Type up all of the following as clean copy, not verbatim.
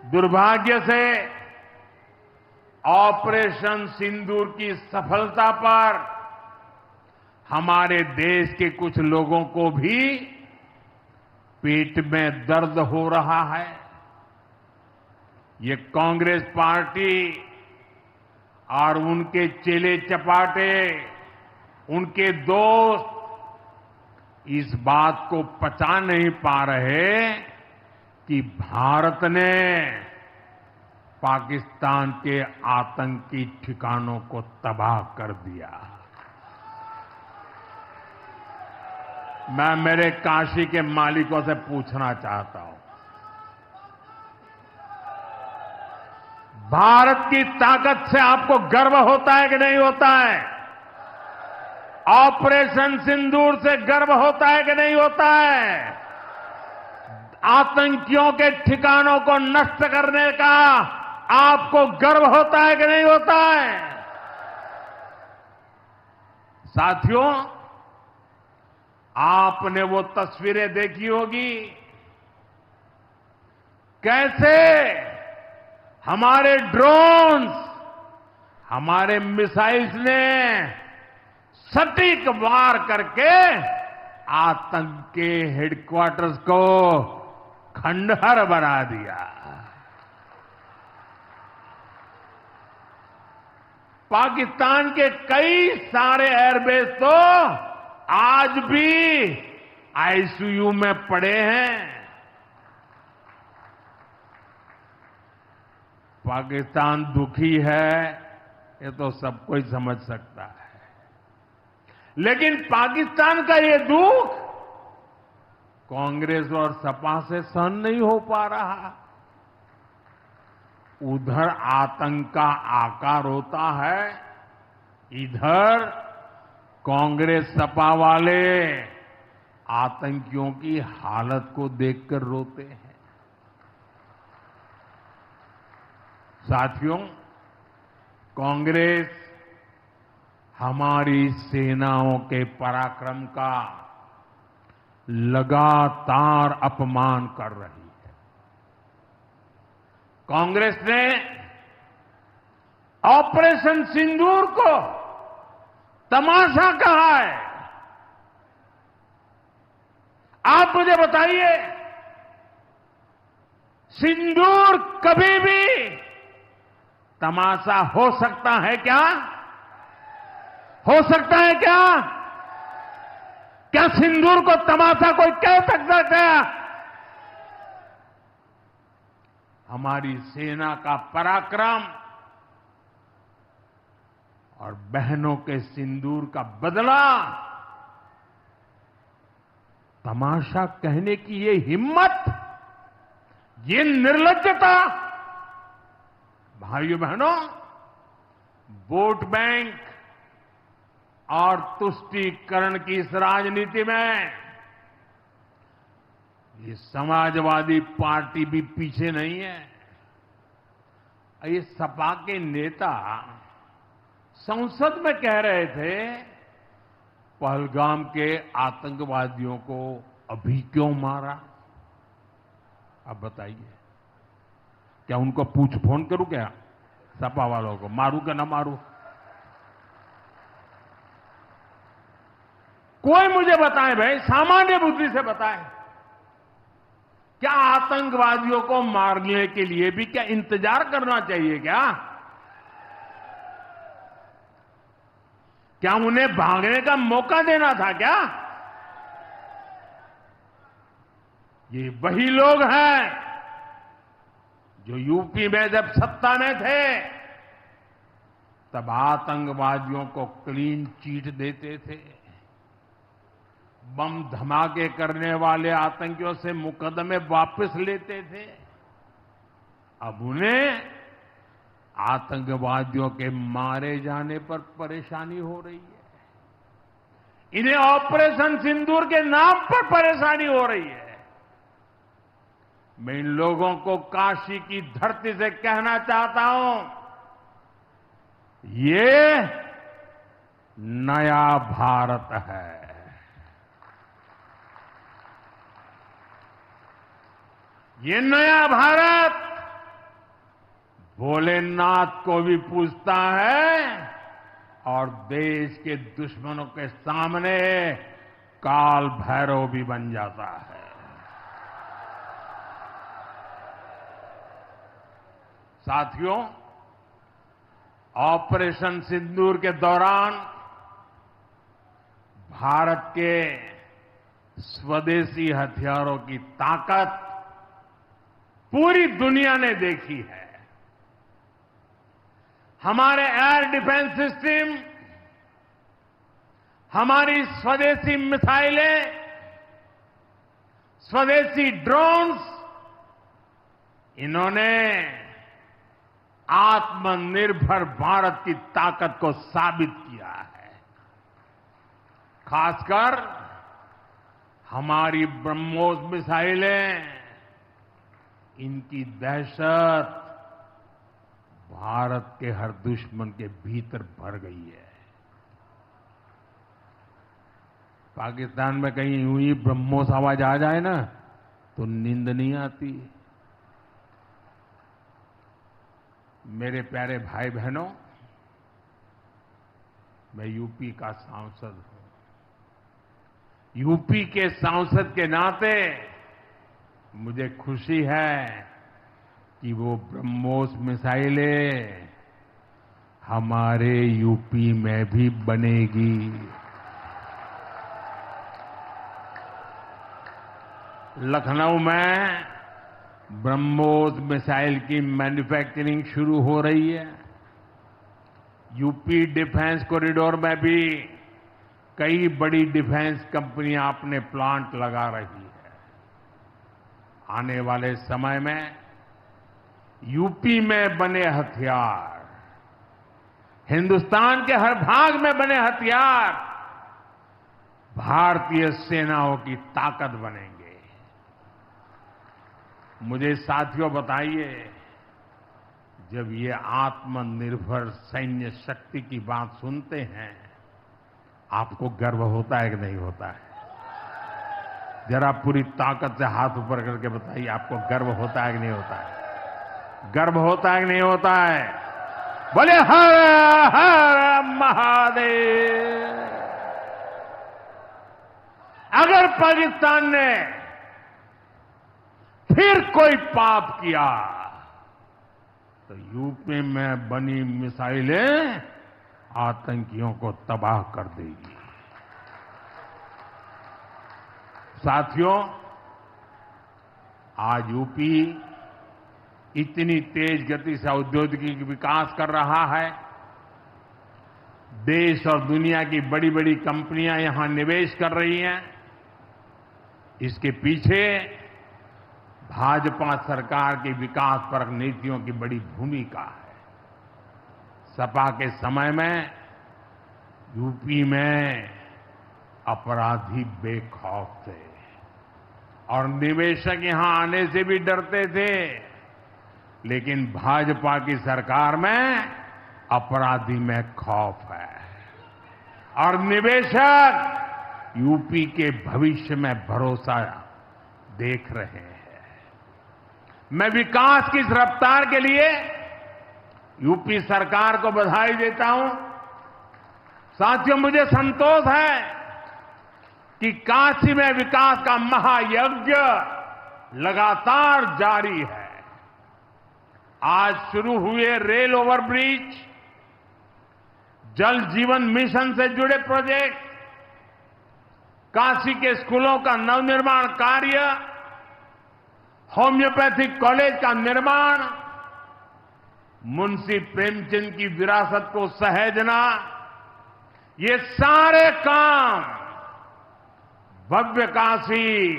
दुर्भाग्य से ऑपरेशन सिंदूर की सफलता पर हमारे देश के कुछ लोगों को भी पेट में दर्द हो रहा है। ये कांग्रेस पार्टी और उनके चेले चपाटे, उनके दोस्त इस बात को पचा नहीं पा रहे कि भारत ने पाकिस्तान के आतंकी ठिकानों को तबाह कर दिया। मैं मेरे काशी के मालिकों से पूछना चाहता हूं, भारत की ताकत से आपको गर्व होता है कि नहीं होता है? ऑपरेशन सिंदूर से गर्व होता है कि नहीं होता है? आतंकियों के ठिकानों को नष्ट करने का आपको गर्व होता है कि नहीं होता है? साथियों, आपने वो तस्वीरें देखी होगी, कैसे हमारे ड्रोन्स, हमारे मिसाइल्स ने सटीक वार करके आतंक के हेडक्वार्टर्स को खंडहर बना दिया। पाकिस्तान के कई सारे एयरबेस तो आज भी आईसीयू में पड़े हैं। पाकिस्तान दुखी है, ये तो सब कोई समझ सकता है, लेकिन पाकिस्तान का ये दुख कांग्रेस और सपा से सहन नहीं हो पा रहा। उधर आतंक का आकार होता है, इधर कांग्रेस सपा वाले आतंकियों की हालत को देखकर रोते हैं। साथियों, कांग्रेस हमारी सेनाओं के पराक्रम का लगातार अपमान कर रही है। कांग्रेस ने ऑपरेशन सिंदूर को तमाशा कहा है। आप मुझे बताइए, सिंदूर कभी भी तमाशा हो सकता है क्या? हो सकता है क्या? क्या सिंदूर को तमाशा कोई कह सकता है क्या? हमारी सेना का पराक्रम और बहनों के सिंदूर का बदला, तमाशा कहने की ये हिम्मत, ये निर्लज्जता, भाइयों बहनों, वोट बैंक और तुष्टीकरण की इस राजनीति में ये समाजवादी पार्टी भी पीछे नहीं है। ये सपा के नेता संसद में कह रहे थे, पहलगाम के आतंकवादियों को अभी क्यों मारा? अब बताइए, क्या उनको पूछ फोन करूं क्या? सपा वालों को मारूं क्या ना मारूं? कोई मुझे बताए भाई, सामान्य बुद्धि से बताए, क्या आतंकवादियों को मारने के लिए भी क्या इंतजार करना चाहिए क्या? क्या उन्हें भागने का मौका देना था क्या? ये वही लोग हैं जो यूपी में जब सत्ता में थे तब आतंकवादियों को क्लीन चिट देते थे, बम धमाके करने वाले आतंकियों से मुकदमे वापस लेते थे। अब उन्हें आतंकवादियों के मारे जाने पर परेशानी हो रही है। इन्हें ऑपरेशन सिंदूर के नाम पर परेशानी हो रही है। मैं इन लोगों को काशी की धरती से कहना चाहता हूं, ये नया भारत है। ये नया भारत भोलेनाथ को भी पूजता है और देश के दुश्मनों के सामने काल भैरव भी बन जाता है। साथियों, ऑपरेशन सिंदूर के दौरान भारत के स्वदेशी हथियारों की ताकत पूरी दुनिया ने देखी है। हमारे एयर डिफेंस सिस्टम, हमारी स्वदेशी मिसाइलें, स्वदेशी ड्रोन्स, इन्होंने आत्मनिर्भर भारत की ताकत को साबित किया है। खासकर हमारी ब्रह्मोस मिसाइलें, इनकी दहशत भारत के हर दुश्मन के भीतर भर गई है। पाकिस्तान में कहीं यूं ही ब्रह्मोस आवाज आ जाए ना तो नींद नहीं आती। मेरे प्यारे भाई बहनों, मैं यूपी का सांसद हूं। यूपी के सांसद के नाते मुझे खुशी है कि वो ब्रह्मोस मिसाइलें हमारे यूपी में भी बनेगी। लखनऊ में ब्रह्मोस मिसाइल की मैन्युफैक्चरिंग शुरू हो रही है। यूपी डिफेंस कॉरिडोर में भी कई बड़ी डिफेंस कंपनियां अपने प्लांट लगा रही है। आने वाले समय में यूपी में बने हथियार, हिंदुस्तान के हर भाग में बने हथियार भारतीय सेनाओं की ताकत बनेंगे। मुझे साथियों बताइए, जब ये आत्मनिर्भर सैन्य शक्ति की बात सुनते हैं, आपको गर्व होता है कि नहीं होता है? जरा पूरी ताकत से हाथ ऊपर करके बताइए, आपको गर्व होता है कि नहीं होता है? गर्व होता है कि नहीं होता है? बोले हर हर महादेव। अगर पाकिस्तान ने फिर कोई पाप किया तो यूपी में बनी मिसाइलें आतंकियों को तबाह कर देगी। साथियों, आज यूपी इतनी तेज गति से औद्योगिक विकास कर रहा है। देश और दुनिया की बड़ी बड़ी कंपनियां यहां निवेश कर रही हैं। इसके पीछे भाजपा सरकार की विकासपरक नीतियों की बड़ी भूमिका है। सपा के समय में यूपी में अपराधी बेखौफ थे और निवेशक यहां आने से भी डरते थे, लेकिन भाजपा की सरकार में अपराधी में खौफ है और निवेशक यूपी के भविष्य में भरोसा देख रहे हैं। मैं विकास की इस रफ्तार के लिए यूपी सरकार को बधाई देता हूं। साथियों, मुझे संतोष है कि काशी में विकास का महायज्ञ लगातार जारी है। आज शुरू हुए रेल ओवरब्रिज, जल जीवन मिशन से जुड़े प्रोजेक्ट, काशी के स्कूलों का नवनिर्माण कार्य, होम्योपैथिक कॉलेज का निर्माण, मुंशी प्रेमचंद की विरासत को सहेजना, ये सारे काम भव्य काशी,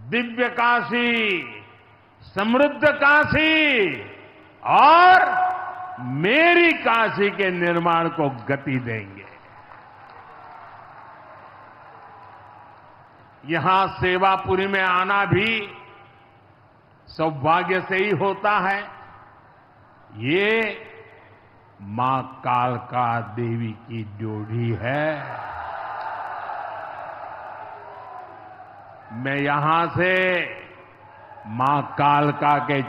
दिव्य काशी, समृद्ध काशी और मेरी काशी के निर्माण को गति देंगे। यहां सेवापुरी में आना भी सौभाग्य से ही होता है। ये मां कालका देवी की ड्योढ़ी है। मैं यहां से मां कालका के